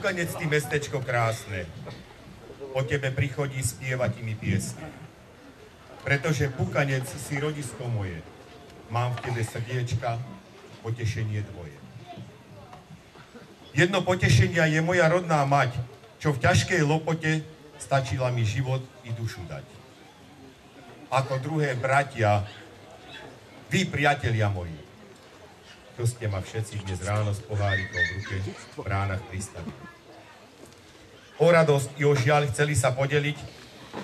Bukanec, ty mestečko krásne, o tebe prichodí spievať mi piesne. Pretože Bukanec si rodisko moje, mám v tebe srdiečka, potešenie dvoje. Jedno potešenia je moja rodná mať, čo v ťažkej lopote stačila mi život i dušu dať. Ako druhé bratia, vy priatelia moji, to ste ma všetci dnes ráno s pohárikom v ruke v bránach pristavili. O radosť i o žiaľ chceli sa podeliť,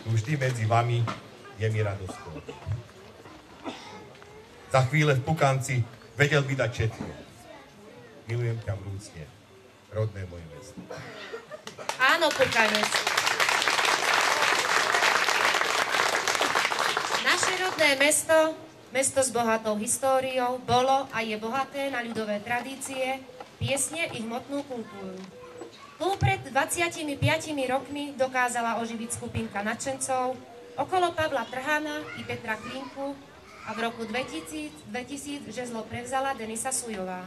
vždy medzi vami je mi radosť. Za chvíle v Pukanci vedel by dať všetko. Milujem ťa vrúcne, rodné moje mesto. Áno, Pukanec. Naše rodné mesto, mesto s bohatou históriou, bolo a je bohaté na ľudové tradície, piesne i hmotnú kultúru. Tu pred 25 rokmi dokázala oživiť skupinka nadšencov okolo Pavla Trhana i Petra Klinku a v roku 2000 žezlo prevzala Denisa Sujová.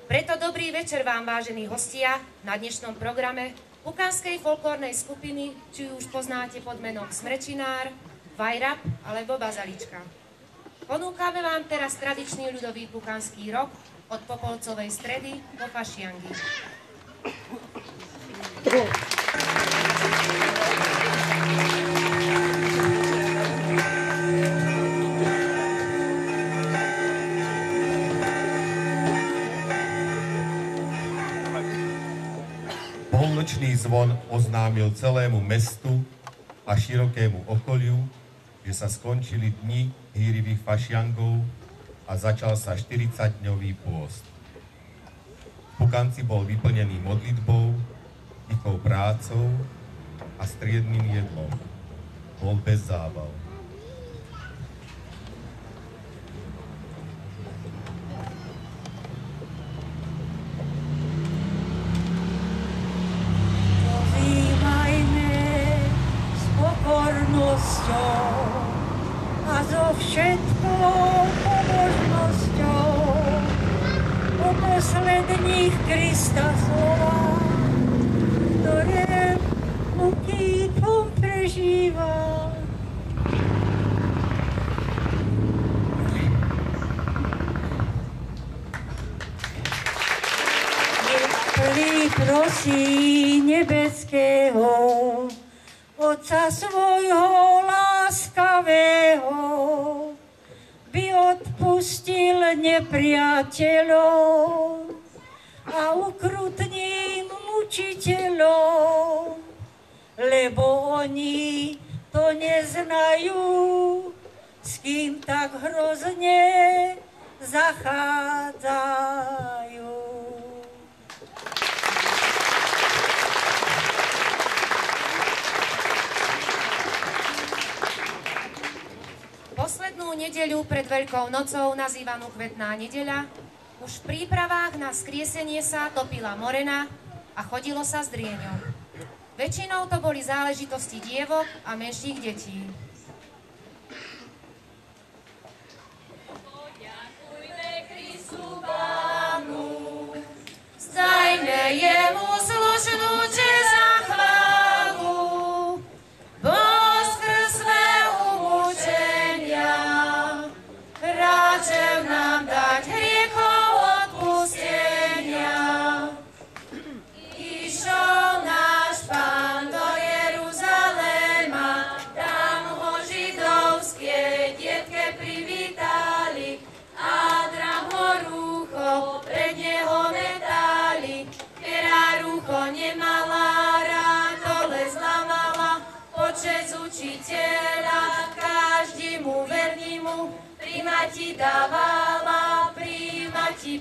Preto dobrý večer vám, vážení hostia, na dnešnom programe pukanskej folklórnej skupiny, či už poznáte pod menom Smrečinár, Vajrab alebo Bazalička. Ponúkame vám teraz tradičný ľudový pukanský rok od Popolcovej Stredy do Fašiangy. Polnočný zvon oznámil celému mestu a širokému okoliu, že sa skončili dni hýrivých fašiangov a začal sa 40-dňový pôst. V Pukanci bol vyplnený modlitbou, tichou prácou a striednym jedlom. Bol bez zábav. A so všetkou pobožnosťou o posledných Krista slova, ktoré mu kýpom prežíva. Prosí nebeského Otca svojho láskavého, by odpustil nepriateľom a ukrutným mučiteľom, lebo oni to neznajú, s kým tak hrozne zachádzajú. Poslednú nedeľu pred Veľkou nocou, nazývanú Kvetná nedeľa, už v prípravách na skriesenie sa topila morena a chodilo sa s drieňou. Väčšinou to boli záležitosti dievok a menších detí. Poďakujme Kristu Pánu, vzdajme jemu slušnú česť a chválu, bo skrz své umúčenia ráčev nám dať hriechov odpustenia. Išiel náš Pán do Jeruzalema, tam ho židovské dietke privítali a draho rúcho pred neho metali. Ktorá rúcho nemala, rátole zlamala, počesť učiteľa každému vernímu primati dávala, primati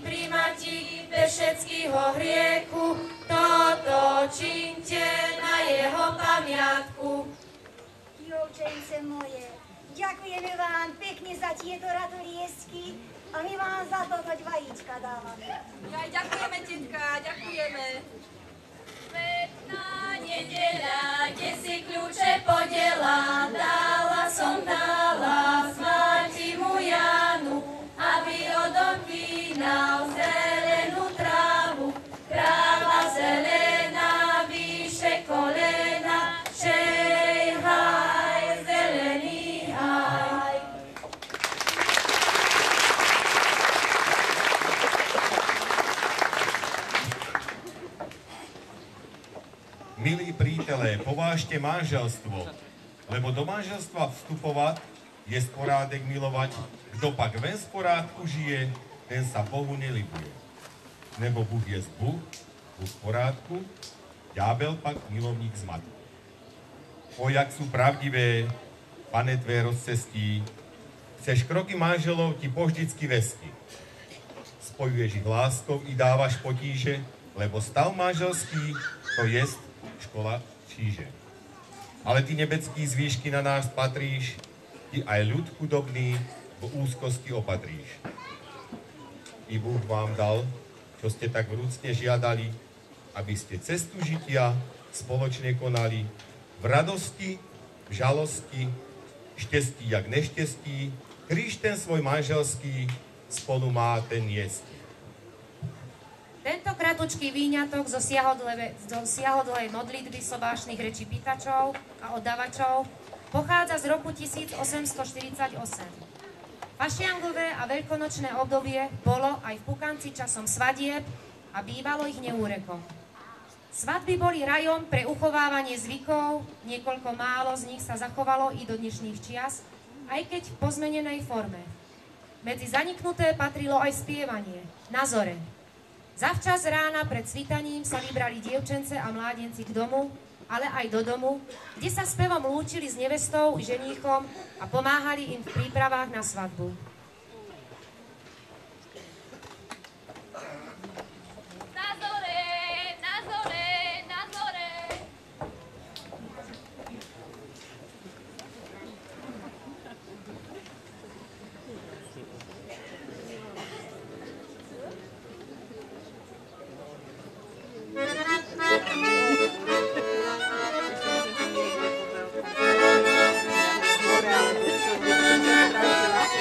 bez všetkého hriechu. Toto činte na jeho pamiatku. Dievčence moje, ďakujeme vám pekne za tieto radoliesky a my vám za to hoď vajíčka dávame. Aj ďakujeme, tetka, ďakujeme. Kvetná nedeľa, kde si kľúče podela, dala svátimu Jánu, aby odopínal zelenú trávu. Tráva zelená, vyše kolena, šej haj, zelený haj. Milí prítelé, povážte manželstvo, lebo do manželstva vstupovať je sporádek milovať. Kto pak ven z porádku žije, ten sa Bohu nelibuje. Nebo Bůh je Bůh v porádku, ďábel pak milovník zmatku. O, jak sú pravdivé, pane, tvé rozcestí, chceš kroky manželov ti povždycky vesti. Spojuješ ich láskou i dávaš potíže, lebo stav manželský, to jest škola číže. Ale ty nebecký z výšky na nás patríš, ty aj ľud chudobný v úzkosti opatríš. I Bůh vám dal, čo ste tak vrúcne žiadali, aby ste cestu žitia spoločne konali v radosti, v žalosti, štestí jak neštestí, kríž ten svoj manželský spolu máte niesť. Tentokrát kratučký výňatok zo siahodlej modlitby sobášnych rečí pýtačov a oddávačov pochádza z roku 1848. Fašiangové a veľkonočné obdobie bolo aj v Pukanci časom svadieb a bývalo ich neúrekom. Svadby boli rajom pre uchovávanie zvykov, niekoľko málo z nich sa zachovalo i do dnešných čias, aj keď v pozmenenej forme. Medzi zaniknuté patrilo aj spievanie, na zore. Zavčas rána pred svítaním sa vybrali dievčence a mládenci k domu, ale aj do domu, kde sa spevom lúčili s nevestou i ženíchom a pomáhali im v prípravách na svadbu. Na zore, na zore, na zore. More,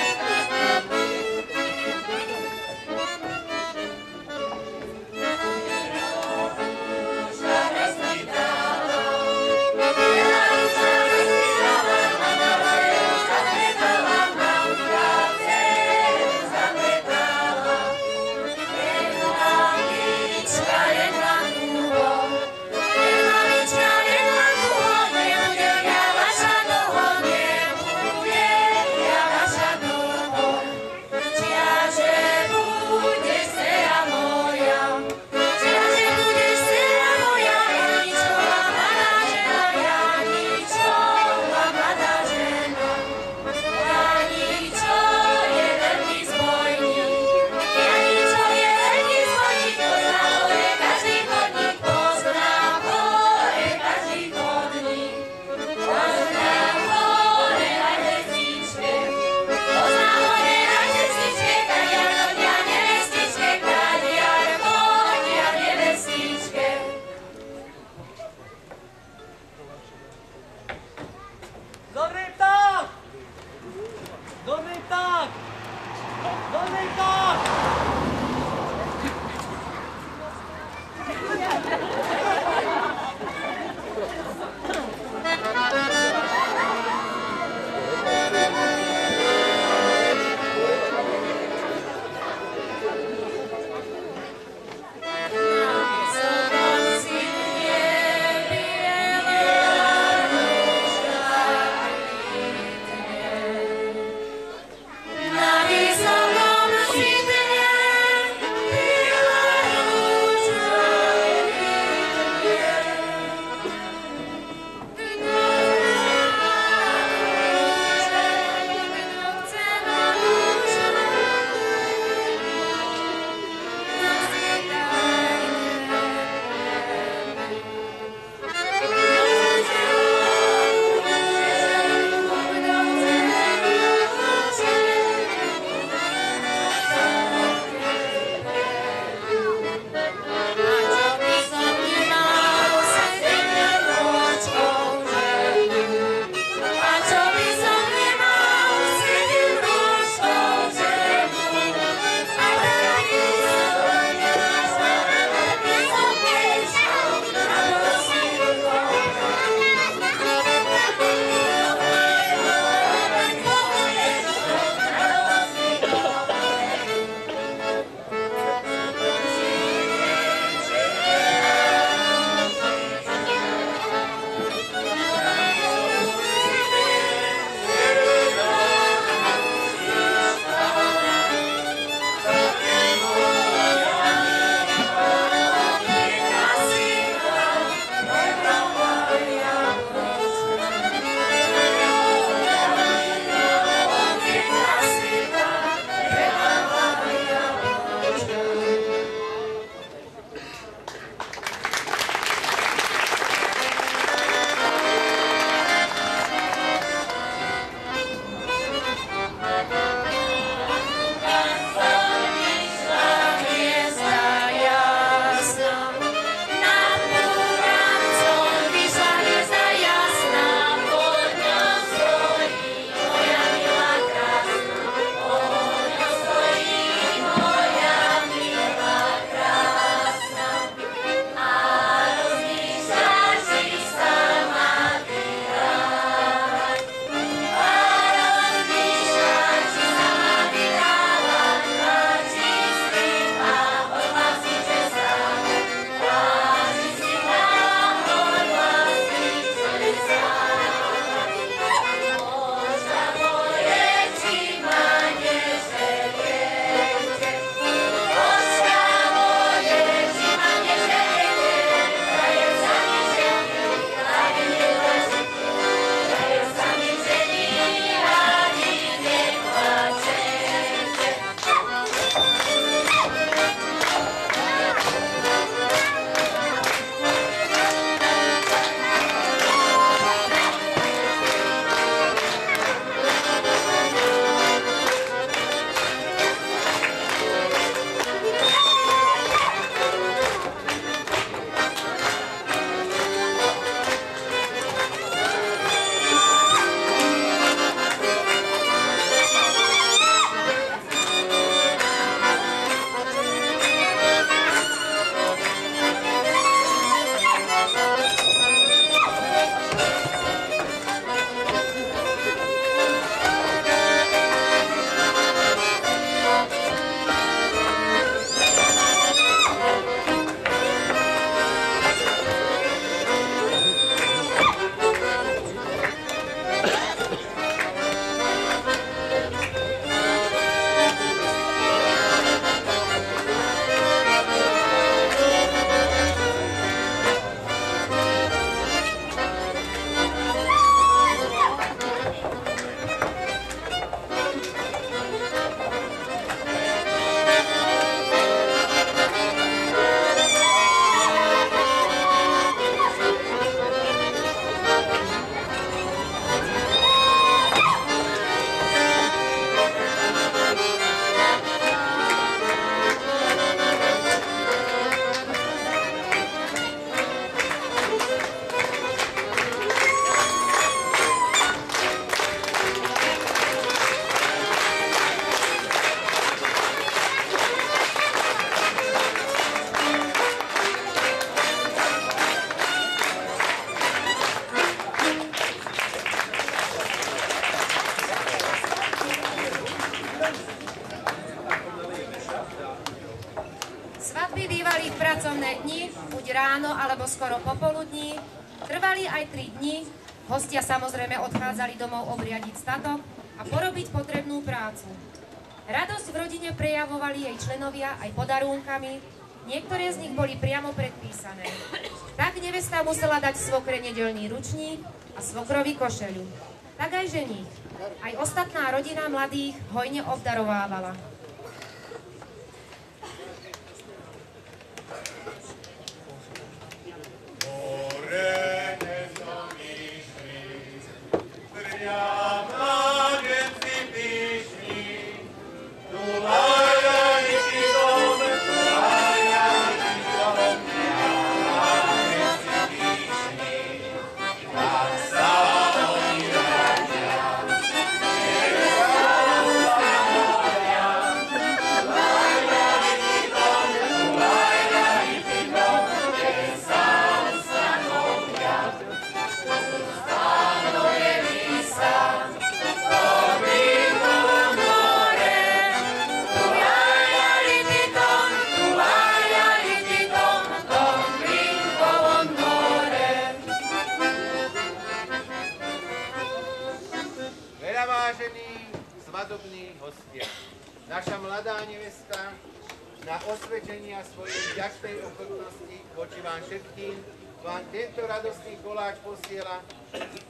ale skoro popoludní, trvali aj 3 dni, hostia samozrejme odchádzali domov obriadiť statok a porobiť potrebnú prácu. Radosť v rodine prejavovali jej členovia aj podarúnkami, niektoré z nich boli priamo predpísané. Tak nevesta musela dať svokre nedeľný ručník a svokrovi košeľu. Tak aj ženích. Aj ostatná rodina mladých hojne obdarovávala. Naša mladá nevesta na osvedčenia svojej vďačnej ochotnosti voči vám všetkým vám tento radostný koláč posiela.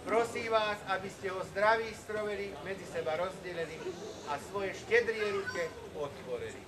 Prosím vás, aby ste ho zdraví stroveli, medzi seba rozdelili a svoje štedrie ruke otvorili.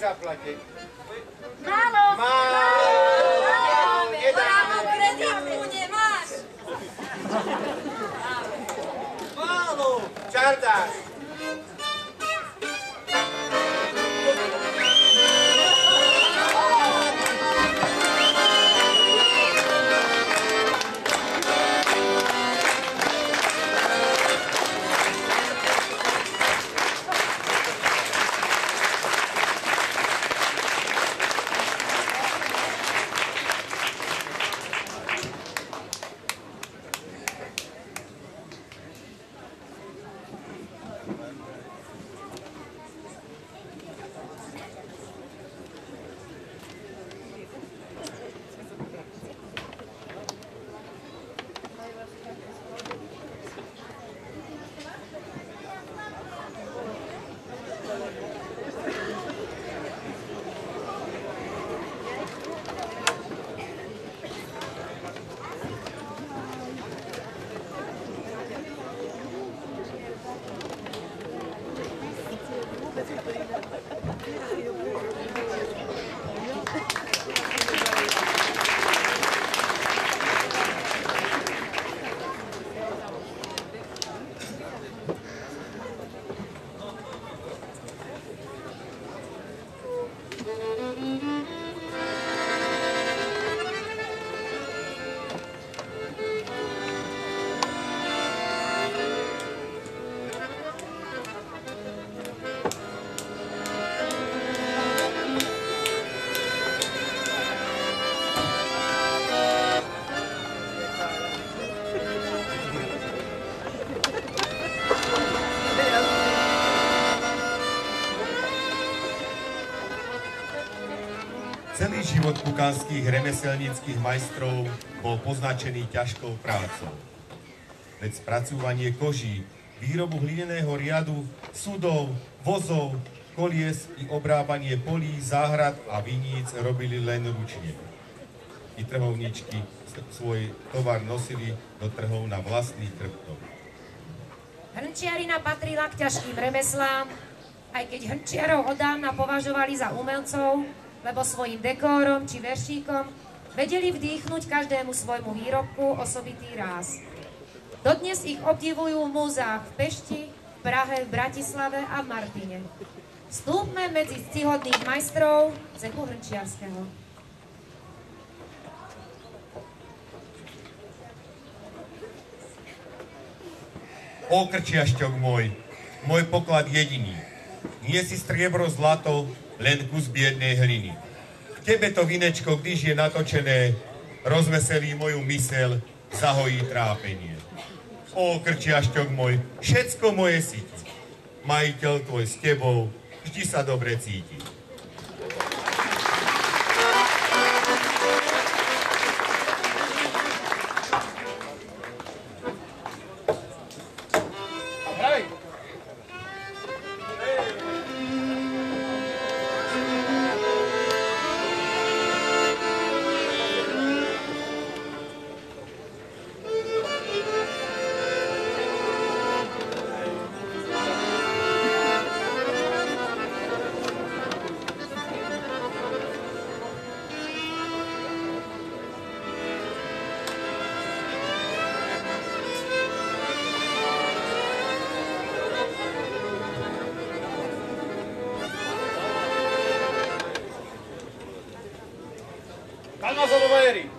zaplate? Málo. Právo kreditku nemáš. Čardáš. Celý život kukanských remeselníckych majstrov bol poznačený ťažkou prácou. Veď spracúvanie koží, výrobu hlineného riadu, sudov, vozov, kolies i obrábanie polí, záhrad a viníc robili len ručne. I trhovníčky svoj tovar nosili do trhov na vlastných chrbtoch. Hrnčiarina patrila k ťažkým remeslám, aj keď hrnčiarov odávna považovali za umelcov, lebo svojim dekórom či veršíkom vedeli vdýchnuť každému svojmu výrobku osobitý ráz. Dodnes ich obdivujú v múzeách v Pešti, v Prahe, v Bratislave a v Martine. Vstúpme medzi ctihodných majstrov cechu hrnčiarského. Ó, krčiašťok môj poklad jediný. Nie si striebro, zlato, len kus biednej hliny. K tebe to vinečko, když je natočené, rozveselí moju myseľ, zahojí trápenie. Ó, krčiašťok môj, všetko moje si ti. Majiteľ tvoj s tebou vždy sa dobre cíti. Calma, Zolovaeri!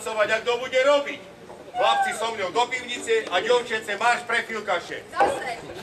tancovať a kto bude robiť. Chlapci so mnou do pivnice a dievčence marš pre filkaše. Zase.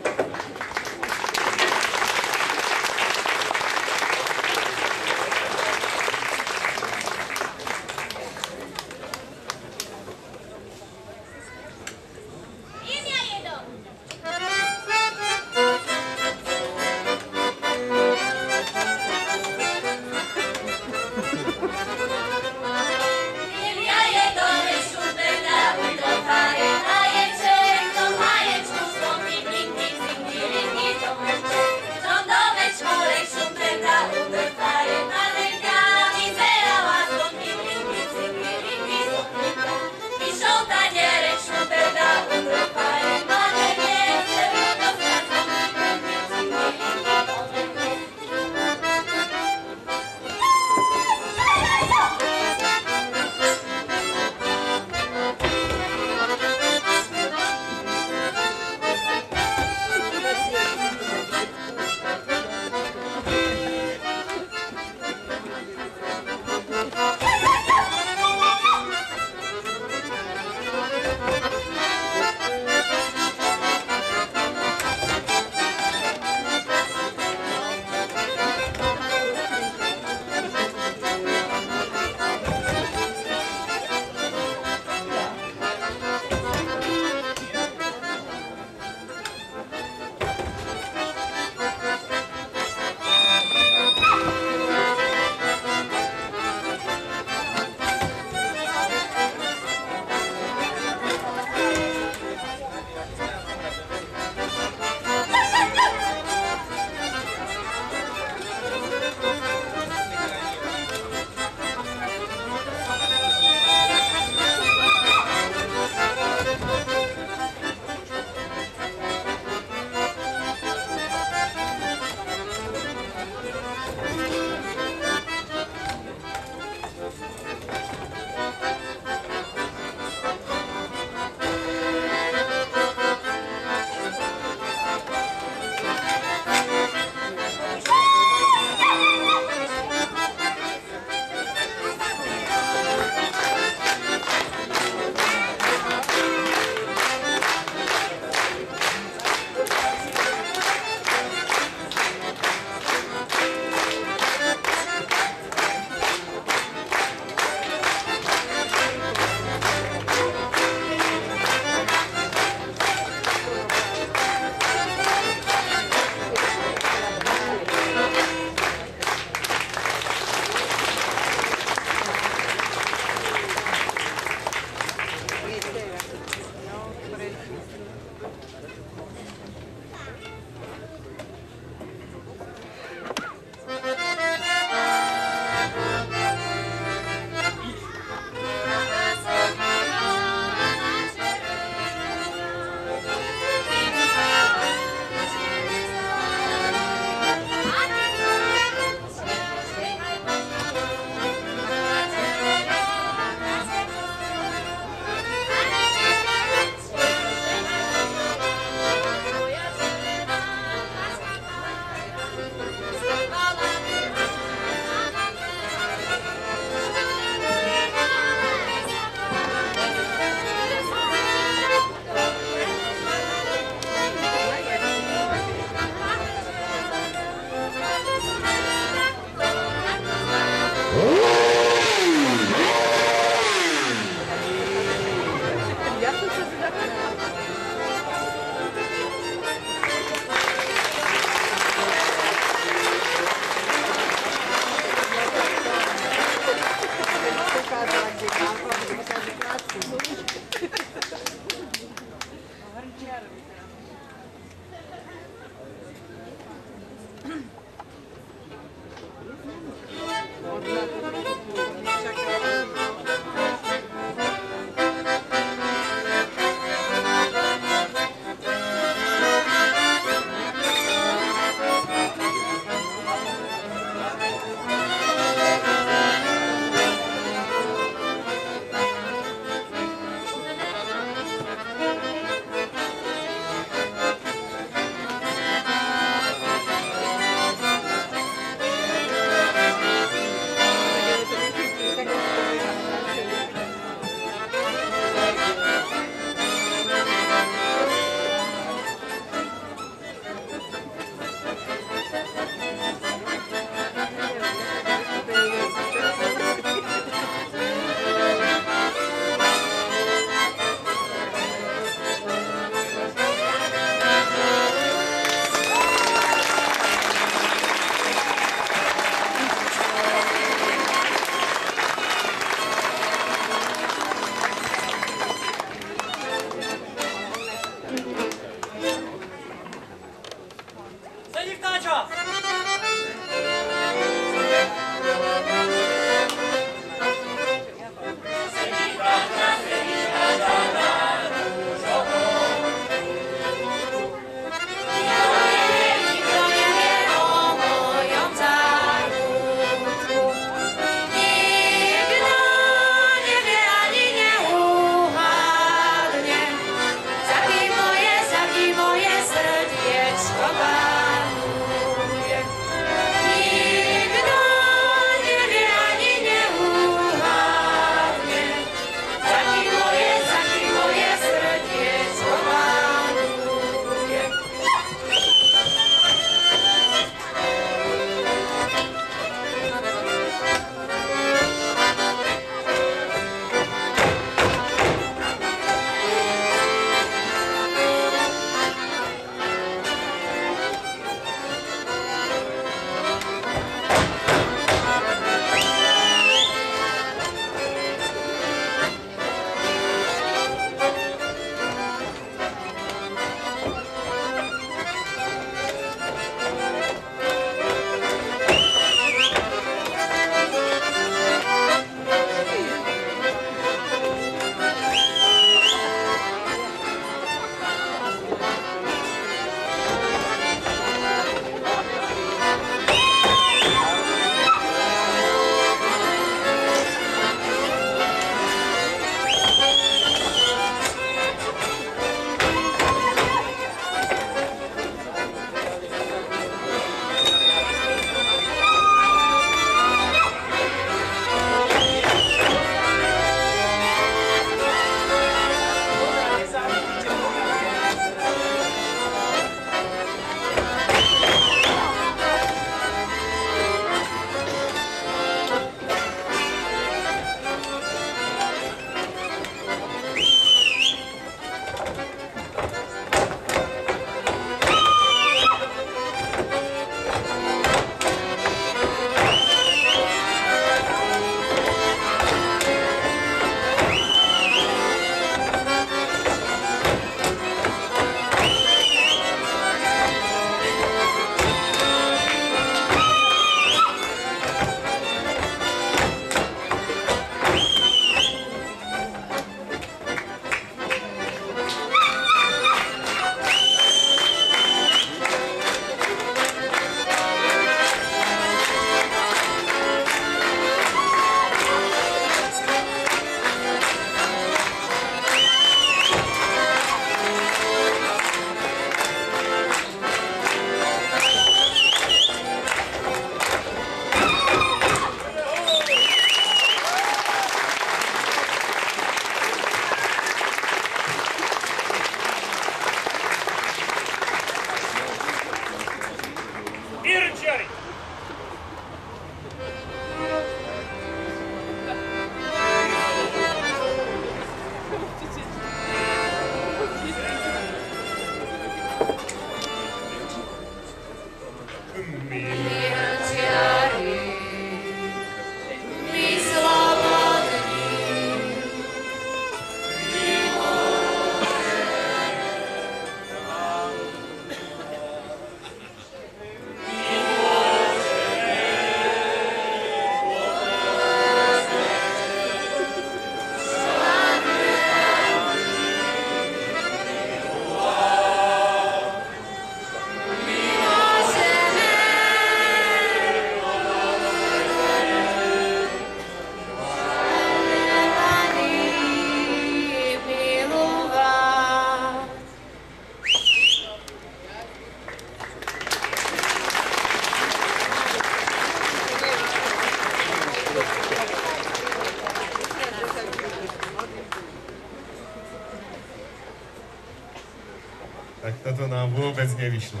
to nám vôbec nevyšlo.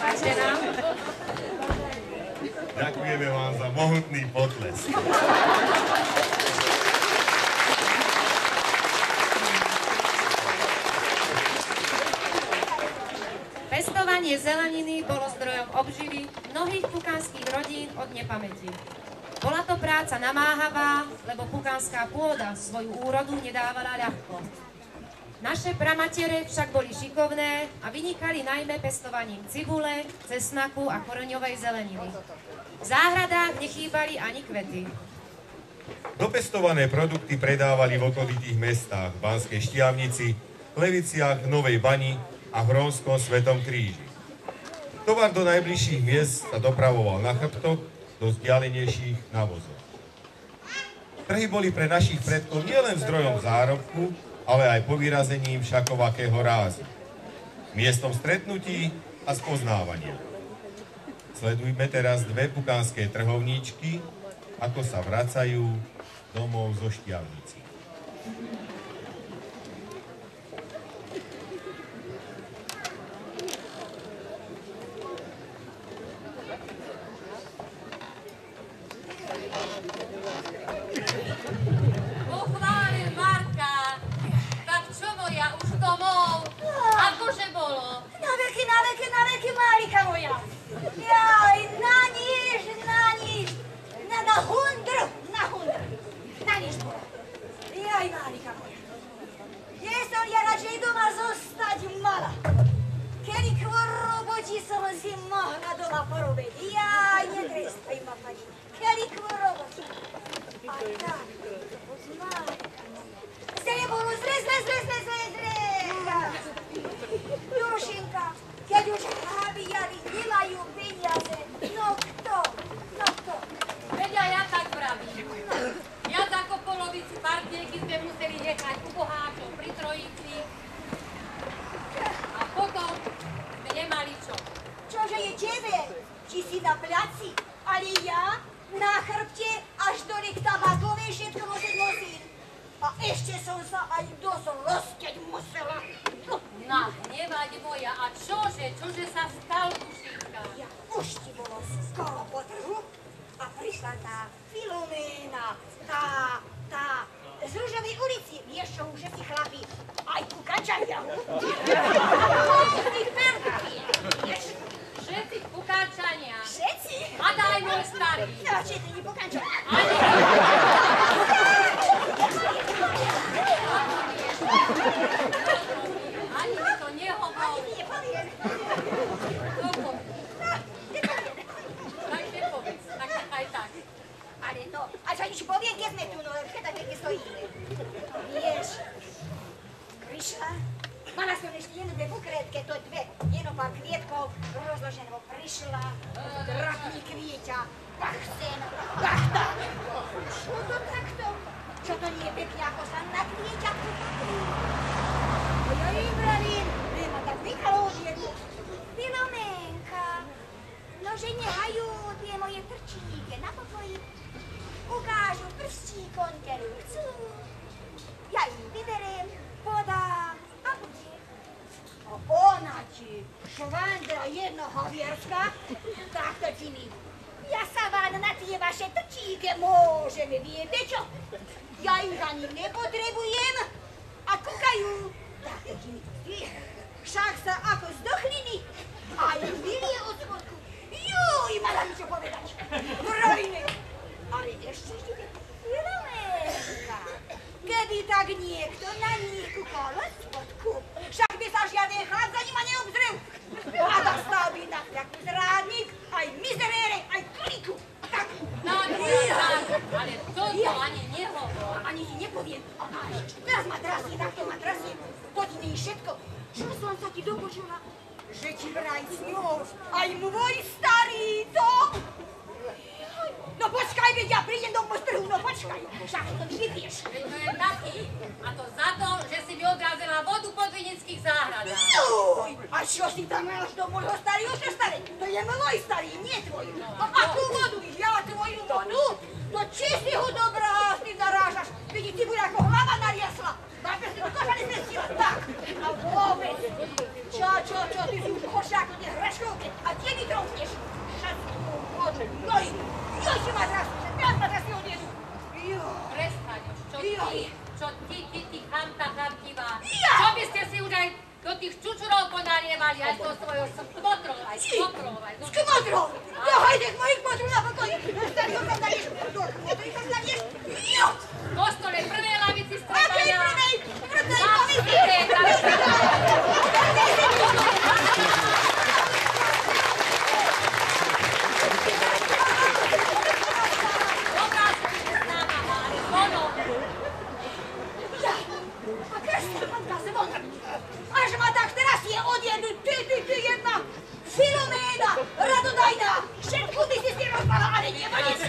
Páčte nám? Ďakujeme vám za mohutný potlesk. Pestovanie zeleniny bolo zdrojom obživy mnohých pukánskych rodín od nepamäti. Bola to práca namáhavá, lebo pukánska pôda svoju úrodu nedávala ľahko. Naše pramatere však boli šikovné a vynikali najmä pestovaním cibule, cesnaku a koreňovej zeleniny. V záhradách nechýbali ani kvety. Dopestované produkty predávali v okolitých mestách, v Banskej Štiavnici, Leviciach, Novej Bani a v Hrónskom Svetom Kríži. Tovar do najbližších miest sa dopravoval na chrbtoch, do vzdialenejších na vozoch. Trhy boli pre našich predkov nielen zdrojom zárobku, ale aj povyrazením všakovakého rázu. Miestom stretnutí a spoznávania. Sledujme teraz dve pukánske trhovníčky, ako sa vracajú domov zo Štiavnici. Pochválil Marka. Tak čo moja, už domov? Akože bolo? Na veky, Marika moja. Jaj, na niž. Na hundru. Na niž bola. Jaj, Marika moja. Je som ja radšej doma zostať mala. Kedy kvôr roboti som si mohla doma porobiť. Jaj, netrestaj ma, pani. Kedy kvôr roboti. A tak, Marika moja. Zde bolo zle. Jurošinka, keď už hábijali, nemajú peniaze. No kto? Veď ja tak vravím. Viac ako polovicu partierky sme museli nechať u boháčov pri Trojici. A potom sme nemali čo. Čože je tebe? Či si na placi? Ale ja na chrbte až do tabakovej všetko nosím. A ešte som sa aj dosť rozkeť musela. Nahnevať moja, a čože sa stal, Dušinka? Ja už ti bolo skoro po trhu a prišla tá Filoména, tá z Ružovej ulici. Vieš čo, že si chlapi aj pukačania. Všetci pukáčania. Všetci? A daj môj starý. No, všetci nepukačania. Ani mi to nehovor. Ani nepoviem. Tak nepovedz, tak aj tak. Ale no, a čo ti poviem, keď sme tu, no, keď pekne stojíme. Vieš, prišla, mala som ešte dve bukretke, to jedno pár kvietkov rozložené, prišla, drahný kvieťa, bach sem, bach tak. Čo to takto? Čo to nie je pekne, ako sa na kvieťa kupatú? A ja im vravím, ma tak vychalo od jednu. Filoménka, nože nehajú tie moje trčíke na pokoji. Ukážu prstíkom, ktorú chcú. Ja im vyberiem, podám a bude. A ona ti, švandra jednohavierská, takto činí. Ja sa vám na tie vaše trčíke môžeme, viete čo? Ja ich ani nepotrebujem a kúkajú. Takto činí. Však sa ako zdochliny a ich vylie od spodku. Juj, mala mi čo povedať. Vrojne. Ale ešte Filoménka, keby tak niekto na nich kúkal od spodku, však by sa žiaden chlap za nima neobzrel. A dostal by na takú zrádnik, aj mizerére, aj kliku. Tak. No nie, ale toto ani nehovor. Ani ti nepoviem. Teraz ma trasie, takto ma trasie. Poď mi všetko. Čo som sa ti dopočula? Že ti vraj sňož aj môj starý dom. No počkaj, veď ja prídem do trhu, no počkaj, však to vyvieš. Veď to je taký. A to za to, že si mi odrazila vodu po Vinických záhradách. Juj, a čo si tam máš do môjho starého, čo staré? To je môj starý, nie tvoj. A akú vodu? Ja tvoju vodu? No či si ho dobrá, ty narážaš? Vidí, ty bude ako hlava nariasla. Najpierw ty do kosza nie zmieściła, tak! A wobec! Cio, ty w koszaku nie hraszkownie, a gdzie mi trąkniesz? Szatku, młody, no i się matrasu, że teraz matras nie odjedu. Prestaň už, čo ty chamta chamtivá. Ja! Čo by ste si už aj do tých čučurov ponarievali, aj to svojho skmotrov, aj skmotrov. Z kmotrą! No hajdek moich kmotrów na pokoju! Stary ją rozdaniesz, do kmotry rozdaniesz! Jo! V kostole prvej lavici Akej stretania. prvej? Prvnej Na komisii! svete, tam dobrá si známa, ale ono. Ja! A Krysta, matka Symona! Aż ma tak teraz je odjedu, ty jedna Filomena, radodajna! Szybko ty się z tym rozpala, ale nie ma nic!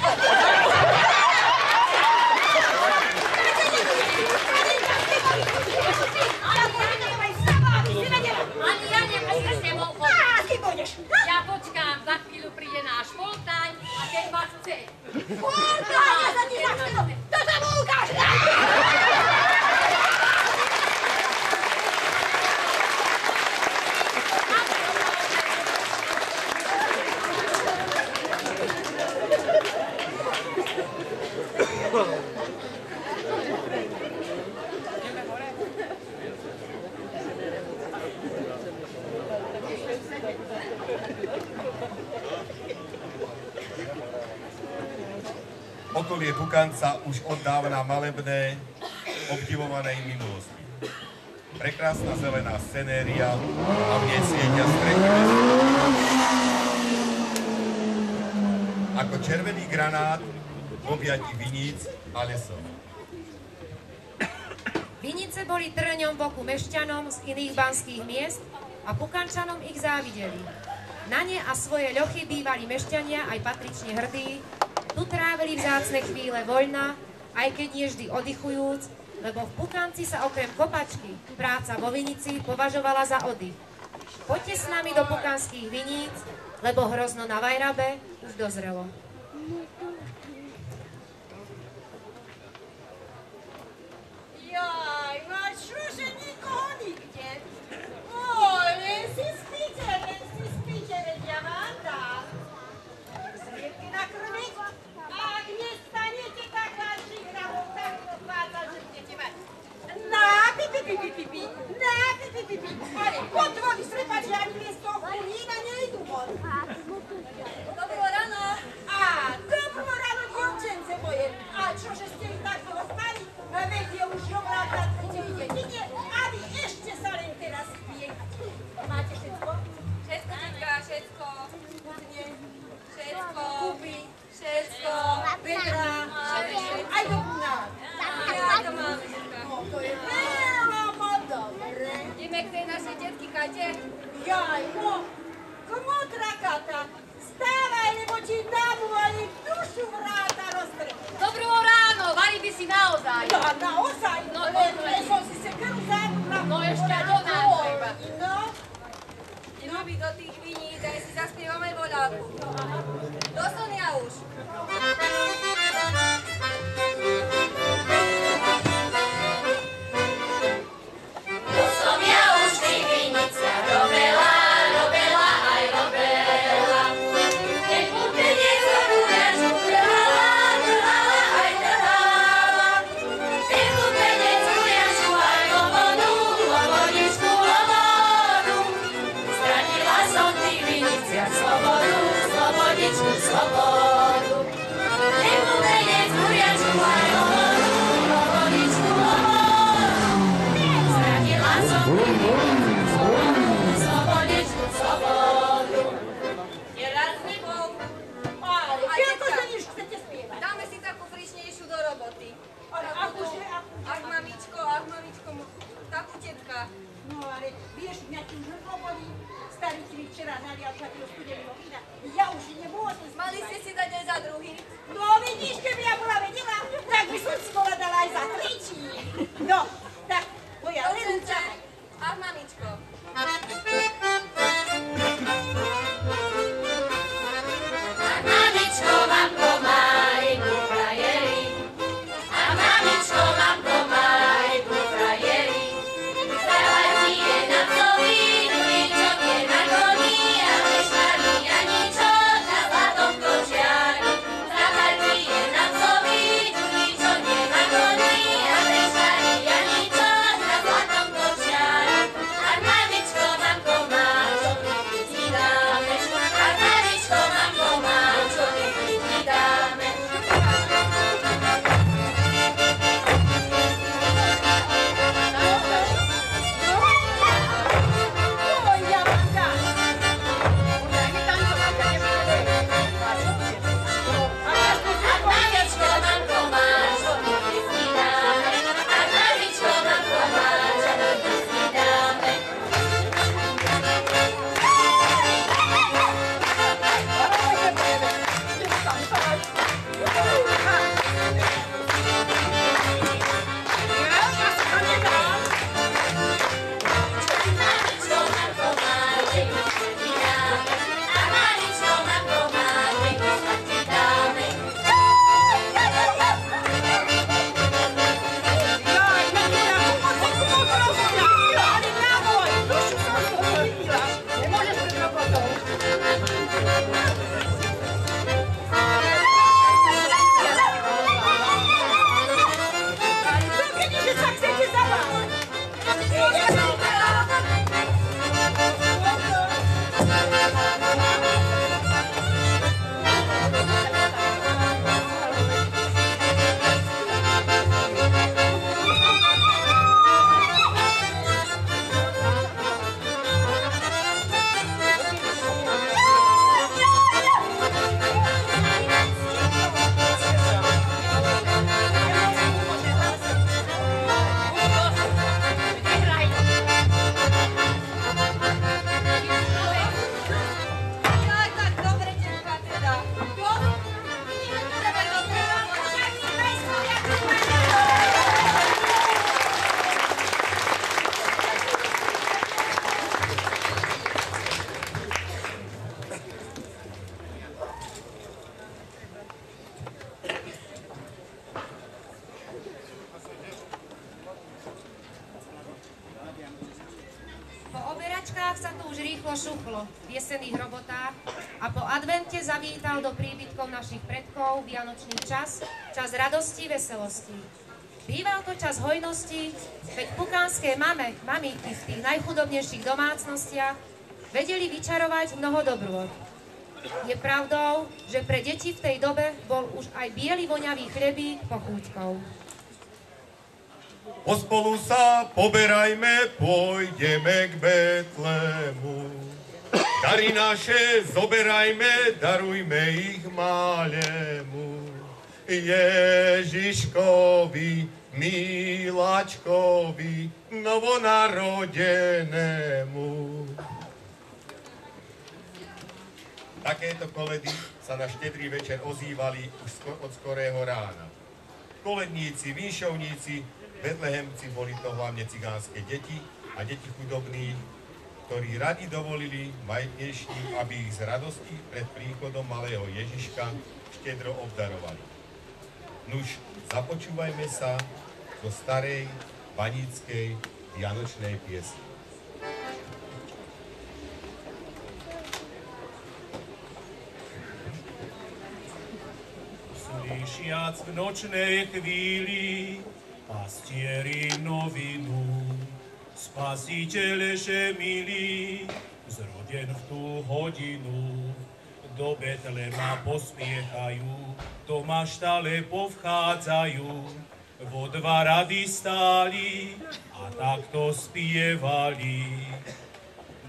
Ani ja nebudem s tebou chodiť. A, ty budeš! Ja počkám, za chvíľu príde náš Voltaň a keď ma chce. Voltáňa za ti zachceno! To tam ukáž! Okolie Bukanca už od dávna malebné, obdivované minulosti. Prekrásna zelená scenéria a v nej svietia strechy mesta. Ako červený granát v objati viníc a lesov. Vinice boli trňom v oku mešťanom z iných banských miest a Pukančanom ich závideli. Na ne a svoje ľochy bývali mešťania aj patrične hrdí. Tu trávili vzácne chvíle voľna, aj keď nie vždy oddychujúc, lebo v Pukanci sa okrem kopačky práca vo vinici považovala za oddych. Poďte s nami do pukanských viníc, lebo hrozno na Vajrabe už dozrelo. Jaj, a čože nikoho nikde? Oj, len si spíte, veď ja vám dám. Zvietky nakrmiť, a ak nestanete taká žihra, tak to páca, že budete mať. Na pi, ale potvori srepať, že ani miesto chulína nejdu von. Dobrého ráno. A dobro ráno, dievčence moje. A čože ste ich tak dlho spali? Veď je už dobrá na tretej dedine, a vy ešte sa len teraz spiehate. Máte všetko? Všetko, tetka, všetko. Chudne, Všetko. kúpy, Všetko. vedra, aj do nás. Ja to mám, tetka. No, to je veľmi dobre. Ideme k tej našej tetky Kate. Jaj, no, kmotra Kata, stávaj, lebo ti dámu ani dušu vráta roztrhne. Dobrého ráno, vari by si naozaj. Ja naozaj, No, len dobre. som si sekeru zámna. No, ešte do nás treba. No, Ideme byť do tých viníc, aj si zaspievame voľáku. Do Sonia už. To som ja už v tých viniciach robila aj robila. Keď putenec horúľa žuhrala, trhala aj trhala. Keď putenec hujačku aj lomodu, lomodičku lomodu. Stratila som v tých viniciach slobodu, slobodičku slobodu. Keď putenec hujačku aj lomodu, lomodičku lomodu. Stratila som v tých viniciach slobodu, slobodičku slobodu. Neraz nebol. ale A kielko tetka? sa nič chcete spievať? Dáme si takú frišnejšiu do roboty. Ale akože, Ach, mamičko, takú tetka. no ale vieš, mňa ti už hrbo bolí. Starý ti mi včera nalial takého studeného vína. Ja už nemôžem Mali ste spievať. si dať rýchlo šuchlo v jesenných robotách a po advente zavítal do príbytkov našich predkov vianočný čas, čas radosti, veselosti. Býval to čas hojnosti, veď pukánske mamíky v tých najchudobnejších domácnostiach vedeli vyčarovať mnoho dobrôt. Je pravdou, že pre deti v tej dobe bol už aj biely voňavý chlebík pochúťkou. Pospolu sa poberajme, pôjdeme k Betlému. Dary naše zoberajme, darujme ich malému. Ježiškovi, miláčkovi, novonarodenému. Takéto koledy sa na štedrý večer ozývali už od skorého rána. Koledníci, výšovníci, betlehemci boli to hlavne cigánske deti a deti chudobní, ktorí radi dovolili majetnejším, aby ich z radosti pred príchodom malého Ježiška štedro obdarovali. Nuž, započúvajme sa do starej baníckej vianočnej piesne. Slyšiac v nočnej chvíli pastieri novinu, Spasiteľ, že milý, zroden v tú hodinu, do Betlema pospiechajú, do maštale povchádzajú, vo dva rady stáli a takto spievali.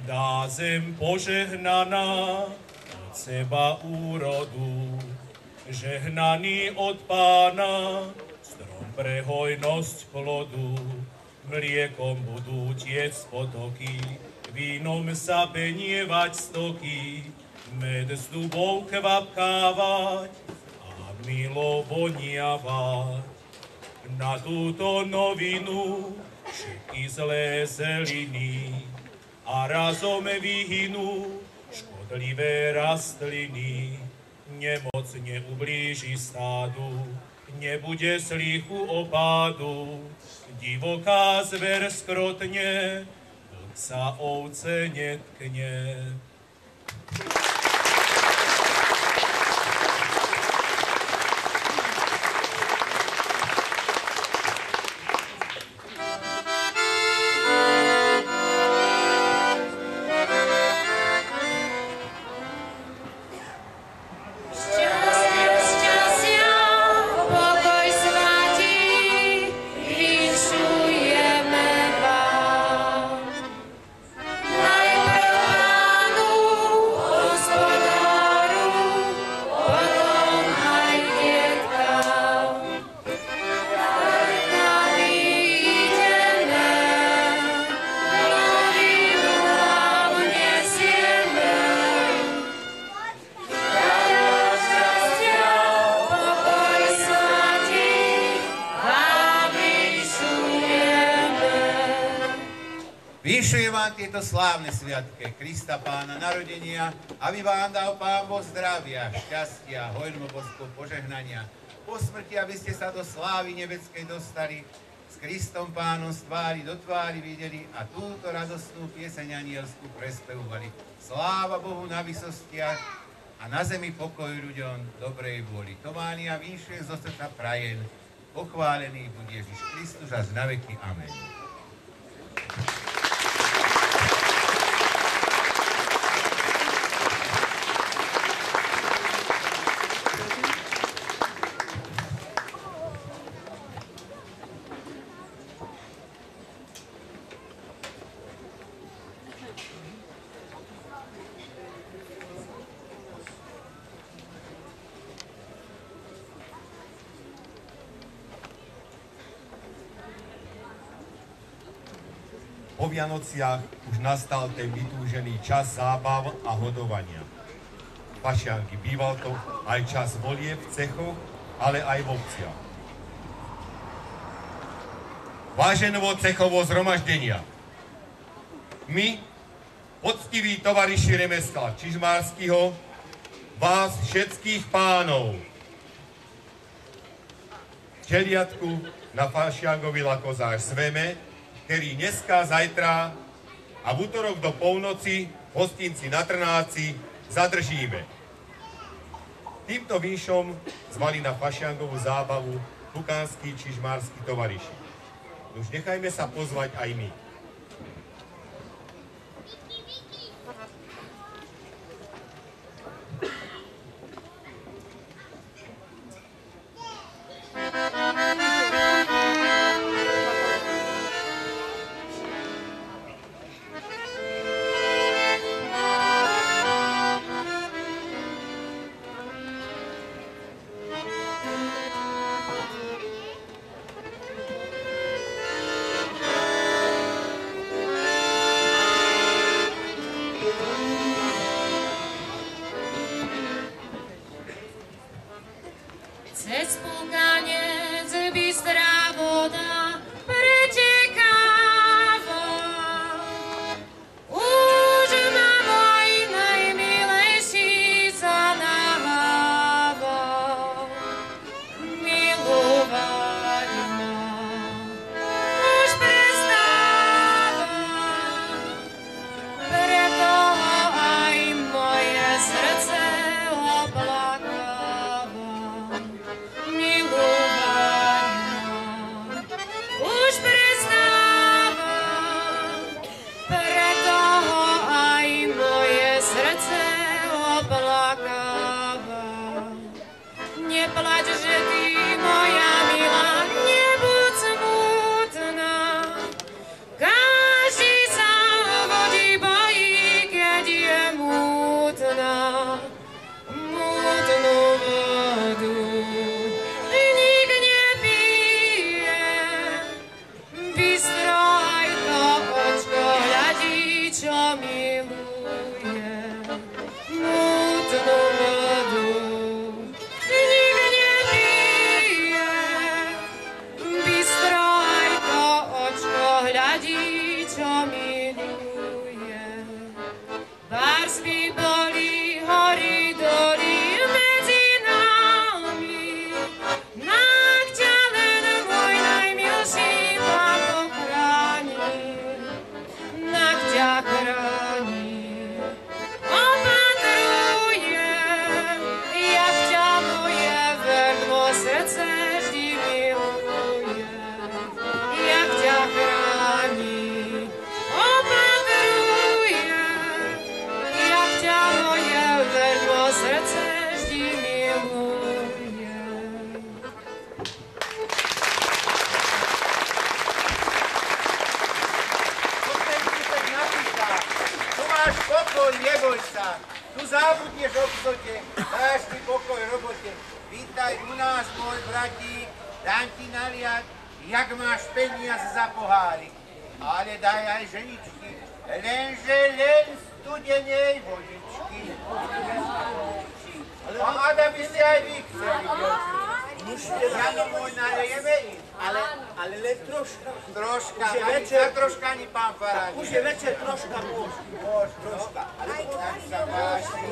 Dá zem požehnaná od seba úrodu, žehnaný od Pána, strom pre hojnosť plodu. Mliekom budú tiec potoky, vínom sa penievať stoky, med z dubov kvapkávať a milo voniavať. Na túto novinu všetky zlé zeliny a razom vyhynú škodlivé rastliny. Nemoc neublíži stádu, nebude slichu opádu, divoká zver skrotne, vlk sa ovce netkne. Tieto slávne sviatky Krista Pána narodenia, aby vám dal Pán Boh zdravia, šťastia, hojnú požehnania. Po smrti, aby ste sa do slávy nebeskej dostali, s Kristom Pánom z tvári do tvári videli a túto radostnú pieseň anielsku prespevovali. Sláva Bohu na vysostiach a na zemi pokoj ľuďom dobrej vôli. To vám ja vyššie zo srdca prajem. Pochválený buď Ježiš Kristus až na veky. Amen. Po Vianociach už nastal ten vytúžený čas zábav a hodovania. Pašianky, býval to aj čas volieb v cechoch, ale aj v obciach. Váženovo cechovo zhromaždenia, my, poctiví tovariši remesla čižmárskyho, vás všetkých pánov, čeliatku na Pašiankovi lakozář sveme, ktorý dneska, zajtra a v útorok do polnoci hostinci na Trnáci, zadržíme. Týmto výšom zvali na fašiangovú zábavu bukánski čižmárski tovariši. Už nechajme sa pozvať aj my. Cez Pukanec bystrá voda pretekáva. Už ma môj najmilejší zanahával. Milovať ma už prestáva. Preto aj moje srdce oplakáva. Už prestáva, preto aj moje srdce oplakáva. Neplač, že ty, moja milá, nebuď smutná. Každý sa vody bojí, keď je mútna. Mútnu vodu nik nepije, bystro aj to očko hľadí, čo miluje. Mútnu vodu nik nepije, bystro aj to očko hľadí, čo miluje. Bárs by boli hory doly medzi nami, nak ťa len môj najmilší Pán ochráni, nak ťa chráni. Opatruje, jak ťa moje verno srdce vždy miluje, jak ťa chráni. Opatruje, jak ťa moje verno srdce vždy miluje. tak napíša. Tu máš pokoj, neboj sa. Tu zabudneš o psote, dáš ti pokoj robote. Vítaj u nás, môj bratík, dám ti naliať, jak máš peniaz za pohárik. Ale daj aj ženičky, lenže len studenej vodičky. A da by ste aj vy chceli, Jano môj, nalejeme im. Ale len troška. Troška, Už je ani večer. za troška, ani pán Faráč. Už je večer, troška môže. Môž, troška. Tak sa páči.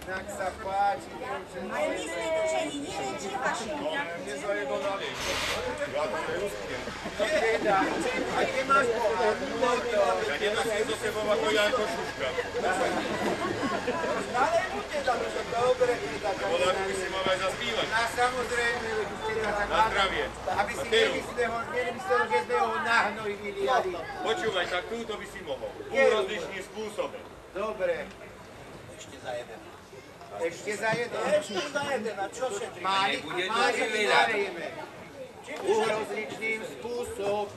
Tak sa páči, dievčatá. Ale my sme tu ženi, nie len či vaši. Mne za jedno nalej. Ja to neuspiem. Teda, a kde máš pohár? Ja nenosím so sebou ako Janko Šuška. Ale buďte tam, že dobre, teda. Voláku by si mal aj zaspívať. Na samozrejme, veď už teda tak Na zdravie. Aby si nemyslel, že sme ho nahnojili. Počúvaj, tak túto by si mohol. Rozličným spôsobom. Dobre. Ešte za jeden. Ešte za jeden. Ešte za jeden, a čo všetko? Máli nalejeme. Rozličným spôsobom.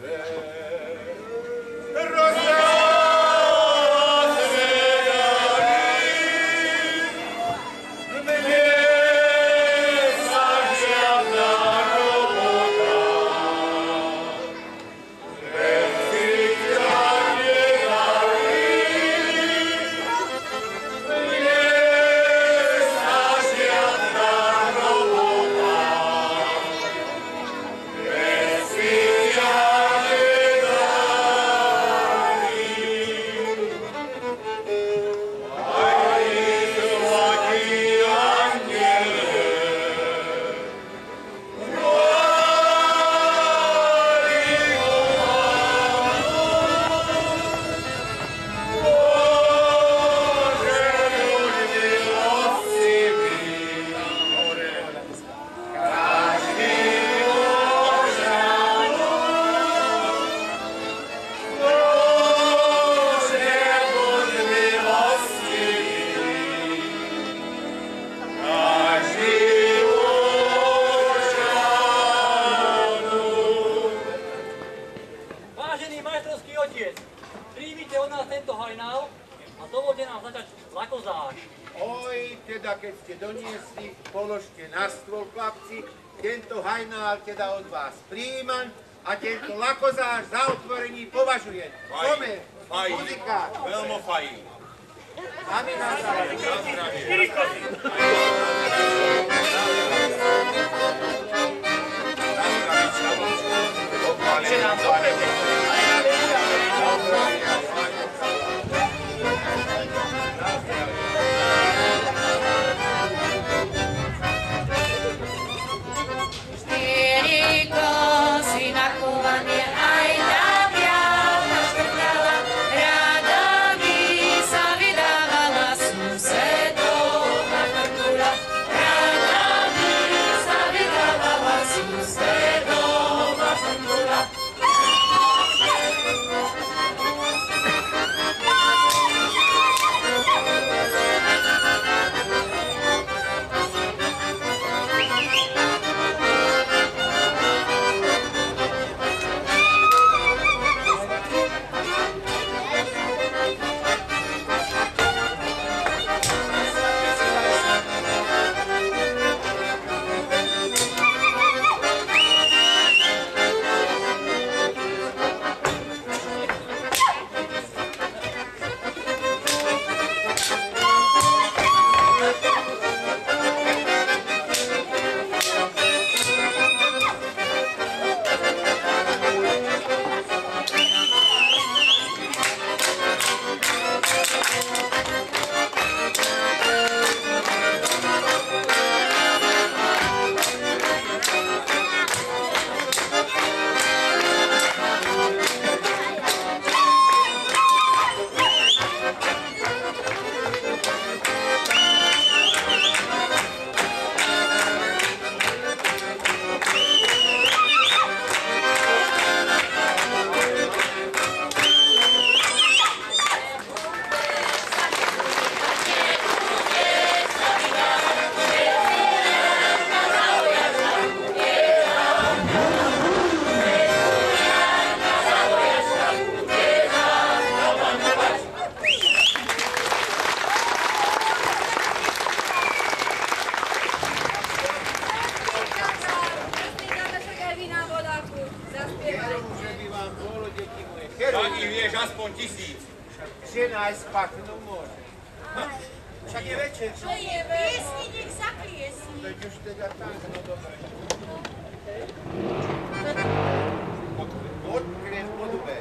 doniesli, položte na stôl, chlapci. Tento hajnál teda od vás príjmam a tento lakozáš za otvorení považujem. Pomer, muzika. Veľmi fají. Mami na zdravie. Že nám dobre Pani vieš aspoň 1000. Žena aj spať, no môže. Však je večer. Čo je piesni, nech zapliesni. Veď už teda tak, no dobre. Odkriem podube.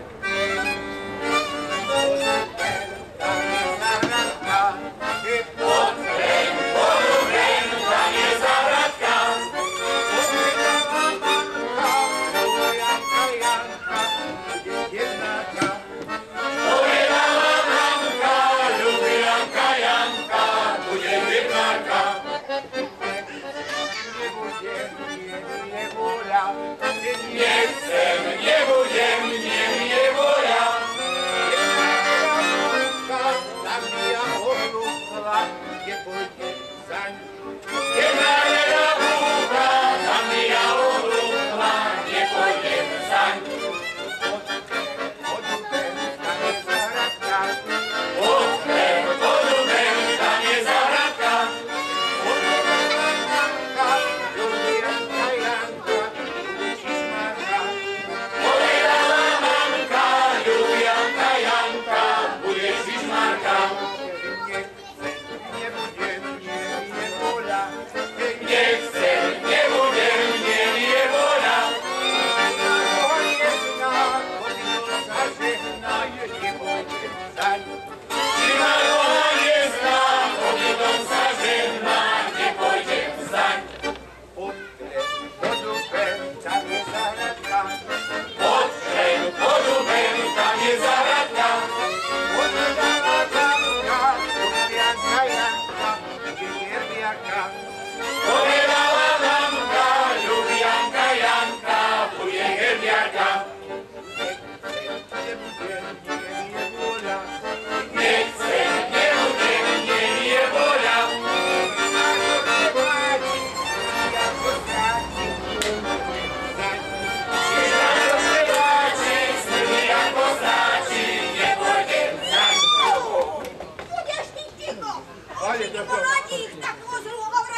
Молодик, так возлюбал,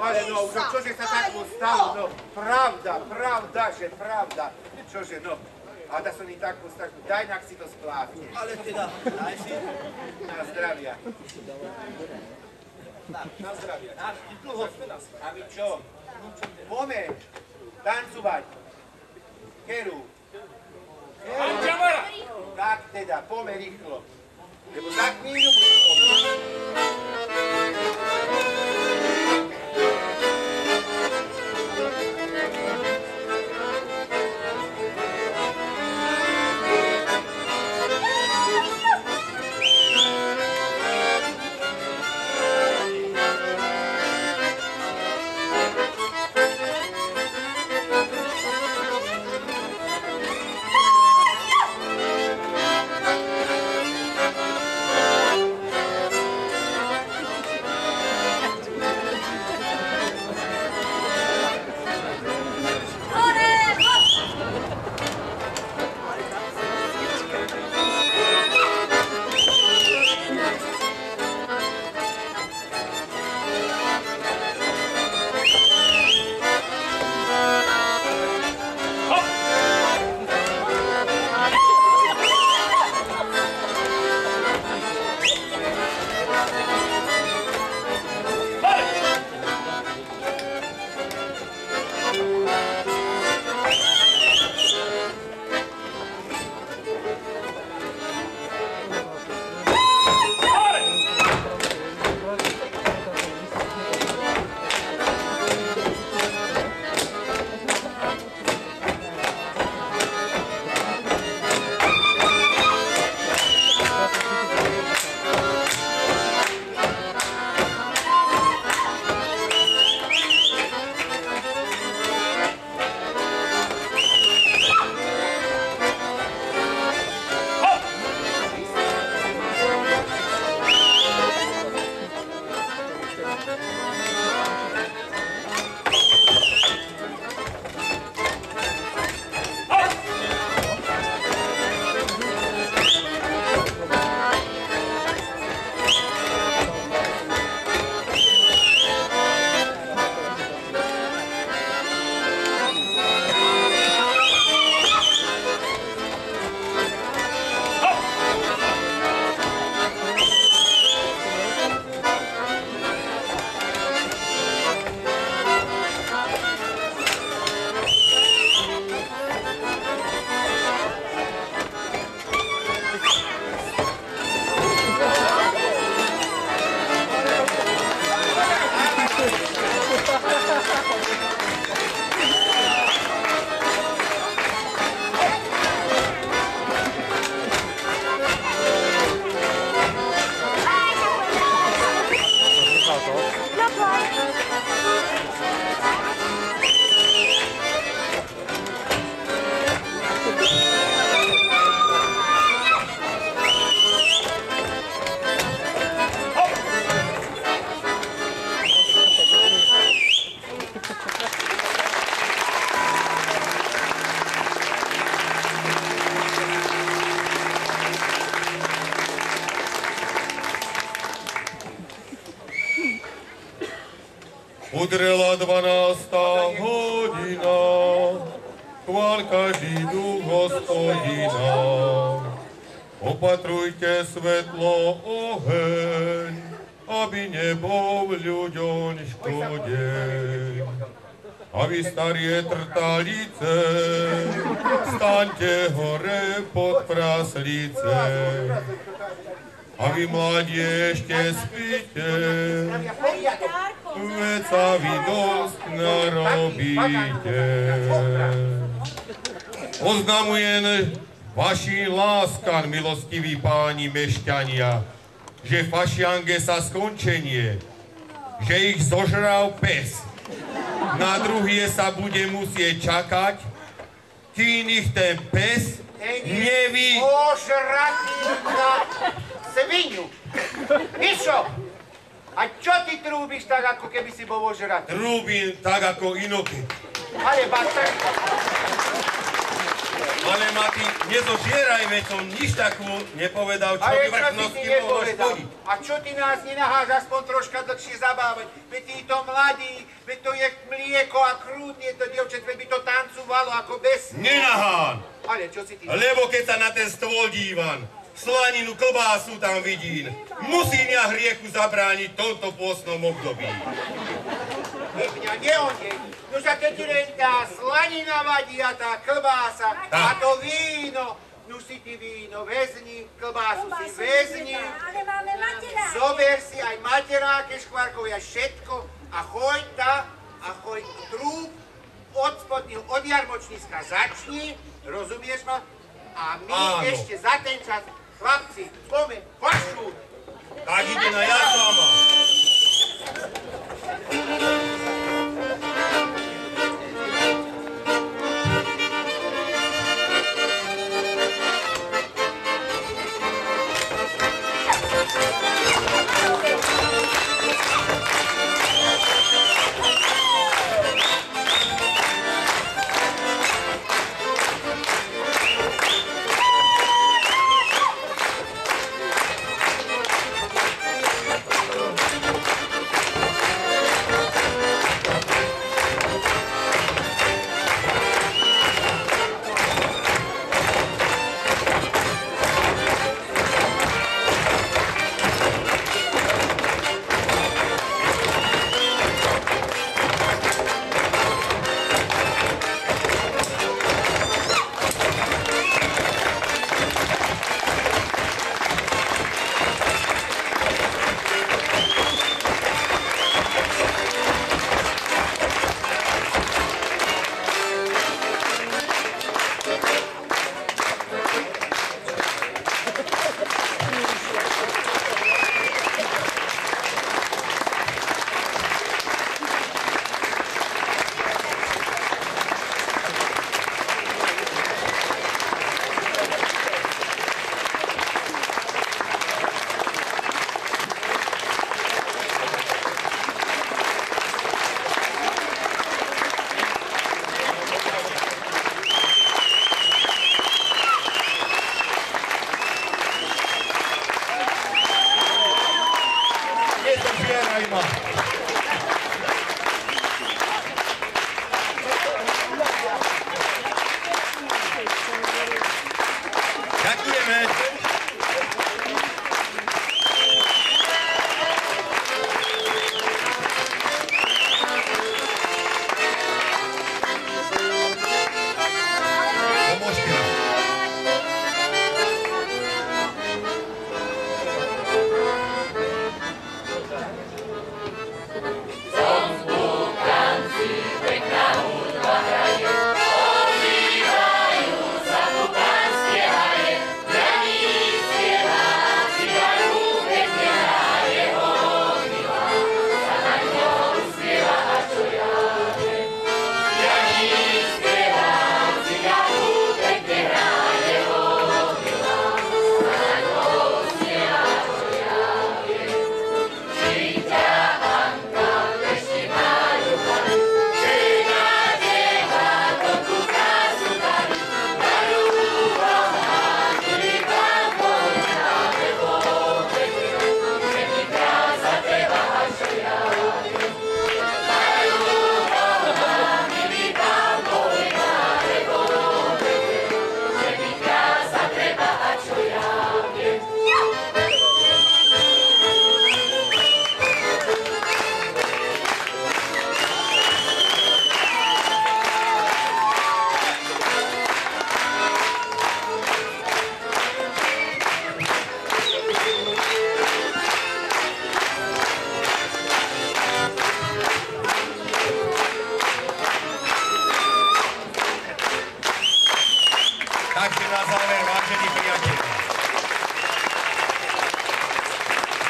Ale no, čože sa takú stalo, no, pravda, že pravda. Čože, no, a da som im takú strašnú, daj nak si to splátne. Ale teda, daj si. Na zdravia. Na zdravia. Dlho sme nás. A my čo? Pome, tancovať. Keru. Tak teda, pome rýchlo. Lebo za chvíľu budem Udrela 12. hodina, chvál každý duch Hospodina. Opatrujte svetlo, oheň, aby nebol ľuďom škodeň. A vy starie trtalice, staňte hore pod praslice. A vy mladí ešte spíte, veď sa vy dosť narobíte. Oznamujem vaši láskan, milostiví páni mešťania, že fašiange sa skončenie, že ich zožral pes. Na druhé sa bude musieť čakať, kým ich ten pes nevy... Ožratý na svinu. Mišo, a čo ty trúbiš tak, ako keby si bol ožratý? Trúbim tak, ako inokedy. Ale batrko. Ale ma ty nezožieraj, veď som nič takú nepovedal, čo Ale by čo si vrchnosti ty mohlo nepovedal? škodiť. A čo ty nás nenaháš aspoň troška dlhšie zabávať? Veď ty to mladý, veď to je mlieko a krútne, to dievčat, veď by to tancovalo ako bez... Nenahán! Ale čo si ty... Lebo keď sa na ten stôl dívam, slaninu, klbásu tam vidím, musím ja hriechu zabrániť v tomto pôstnom období. Mňa neodej. Nož a keď ti len tá slanina vadí a tá klbása a to víno, no si ty víno vezni, klbásu si vezni. Ale máme materáky. Zober si aj materáke, škvárkovia, všetko a choď trúb od spodného, od jarmočníska začni, rozumieš ma? A my ešte za ten čas, chlapci, poďme, pošú. Tak ide na jasama.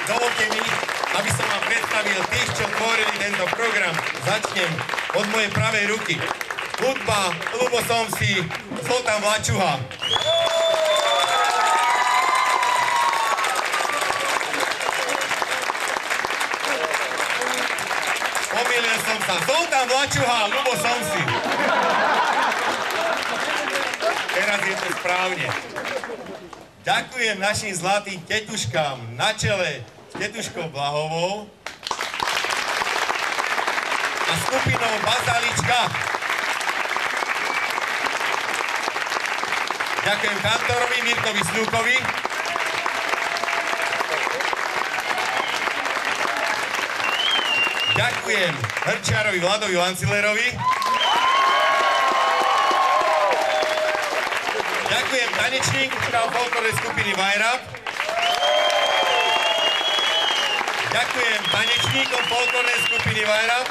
Dovolte mi, aby som vám predstavil tých, čo tvorili tento program. Začnem od mojej pravej ruky. Hudba, Ľubo Somsi, Zoltán Vlačuha. Pomýlil som sa. Zoltán Vlačuha, Ľubo Somsi. Teraz je to správne. Ďakujem našim zlatým tetuškám na čele s tetuškou Blahovou a skupinou Bazalička. Ďakujem kantorovi Mirkovi Snúkovi. Ďakujem hrčiarovi Vladovi Lancilerovi. Ďakujem tanečníkom folklórnej skupiny Vajrab. Ďakujem tanečníkom folklórnej skupiny Vajrab.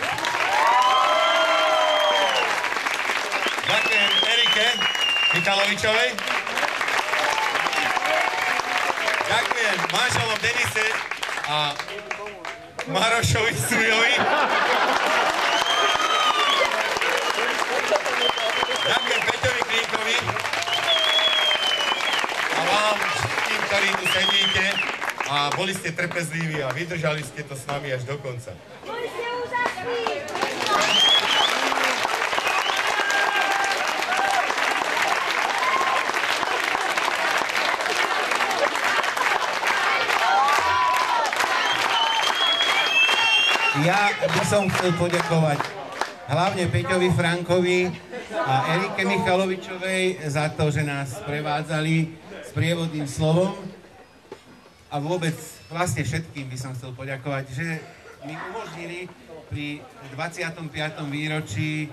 Ďakujem Erike Michalovičovej. Ďakujem manželom Denise a Marošovi Sujovi. Ďakujem Peťovi Klínkovi a vám všetkým, ktorí tu sedíte a boli ste trpezliví a vydržali ste to s nami až do konca. Boli ste úžasní! Ja by som chcel poďakovať hlavne Peťovi Frankovi a Erike Michalovičovej za to, že nás prevádzali sprievodným slovom a vôbec vlastne všetkým by som chcel poďakovať, že mi umožnili pri 25. výročí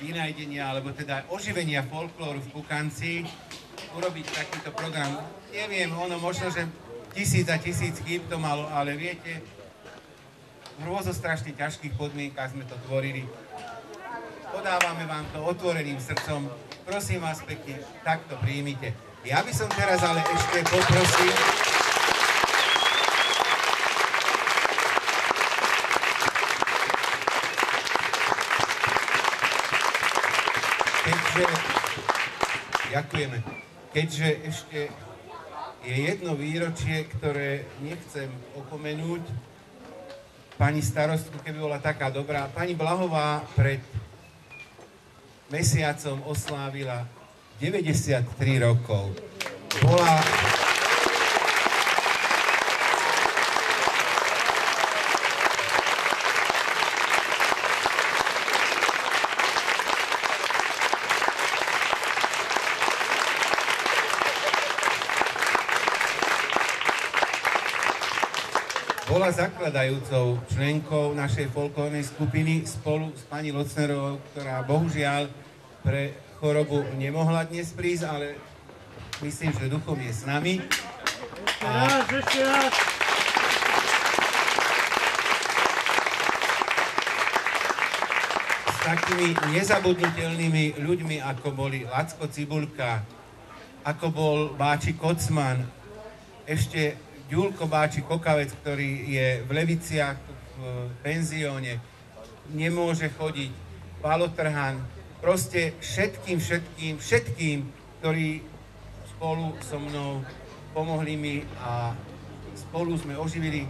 vynájdenia, alebo teda oživenia folklóru v Pukanci urobiť takýto program. Neviem, ono možno, že 1000 a 1000 chýb to malo, ale viete, v rôzostrašne ťažkých podmienkach sme to tvorili. Podávame vám to otvoreným srdcom. Prosím vás pekne, takto príjmite. Ja by som teraz ale ešte poprosil... Ďakujeme. Keďže ešte je jedno výročie, ktoré nechcem opomenúť, pani starostku, keby bola taká dobrá. Pani Blahová pred mesiacom oslávila 93 rokov. Bola zakladajúcou členkou našej folklórnej skupiny spolu s pani Locnerovou, ktorá bohužiaľ pre chorobu nemohla dnes prísť, ale myslím, že duchom je s nami. Ešte raz. S takými nezabudnutelnými ľuďmi, ako boli Lacko Cibulka, ako bol Báči Kocman, ešte Ďulko Báči Kokavec, ktorý je v Leviciach v penzióne, nemôže chodiť, Pálo Trhan, proste všetkým, ktorí spolu so mnou pomohli mi a spolu sme oživili.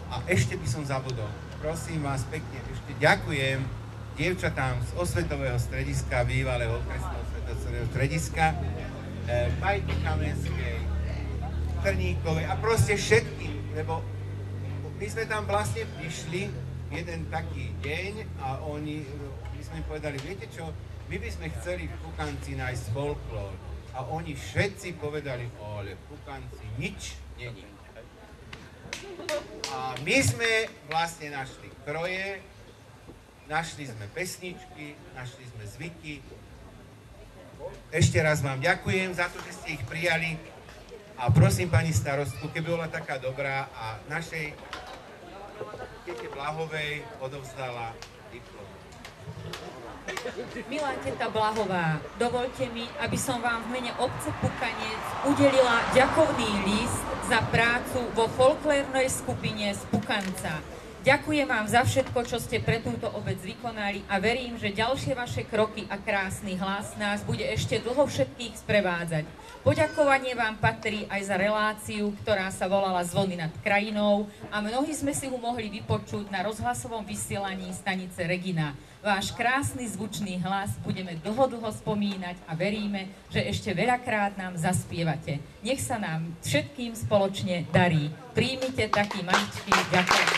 A ešte by som zabudol. Prosím vás pekne, ešte ďakujem dievčatám z osvetového strediska, bývalého okresného osvetového strediska, Pajky Kamenskej, Trníkovej a proste všetkým, lebo my sme tam vlastne prišli jeden taký deň a my sme povedali, viete čo, my by sme chceli v Pukanci nájsť folklór a oni všetci povedali, ale v Pukanci nič není. A my sme vlastne našli kroje, našli sme pesničky, našli sme zvyky. Ešte raz vám ďakujem za to, že ste ich prijali. A prosím pani starostku, keby bola taká dobrá a našej tete Blahovej odovzdala diplom. Milá teta Blahová, dovoľte mi, aby som vám v mene obce Pukanec udelila ďakovný list za prácu vo folklórnej skupine z Pukanca. Ďakujem vám za všetko, čo ste pre túto obec vykonali a verím, že ďalšie vaše kroky a krásny hlas nás bude ešte dlho všetkých sprevádzať. Poďakovanie vám patrí aj za reláciu, ktorá sa volala Zvony nad krajinou a mnohí sme si ju mohli vypočuť na rozhlasovom vysielaní stanice Regina. Váš krásny zvučný hlas budeme dlho spomínať a veríme, že ešte veľakrát nám zaspievate. Nech sa nám všetkým spoločne darí. Príjmite taký maličký ďakujem.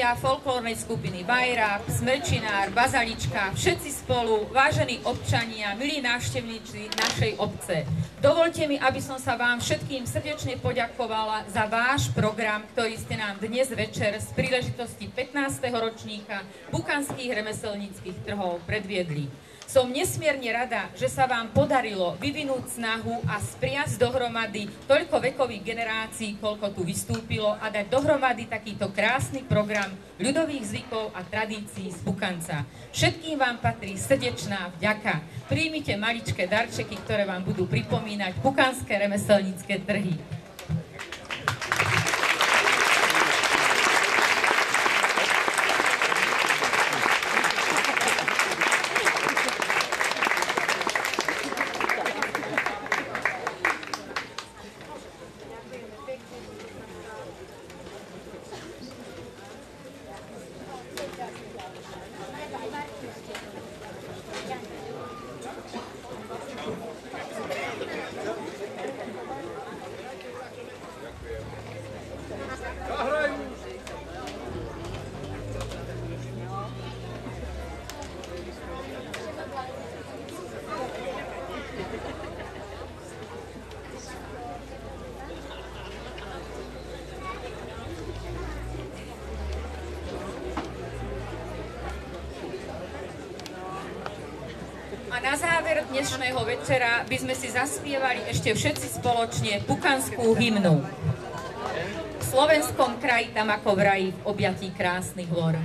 Folklórnej skupiny Vajra, Smrčinár, Bazalička, všetci spolu, vážení občania, milí návštevníci našej obce. Dovoľte mi, aby som sa vám všetkým srdečne poďakovala za váš program, ktorý ste nám dnes večer z príležitosti 15. ročníka Bukanských remeselníckych trhov predviedli. Som nesmierne rada, že sa vám podarilo vyvinúť snahu a spriať dohromady toľko vekových generácií, koľko tu vystúpilo a dať dohromady takýto krásny program ľudových zvykov a tradícií z Bukanca. Všetkým vám patrí srdečná vďaka. Príjmite maličké darčeky, ktoré vám budú pripomínať bukanské remeselnícke trhy. Na záver dnešného večera by sme si zaspievali ešte všetci spoločne bukanskú hymnu. V slovenskom kraji tam ako v raji v objatí krásnych hôr.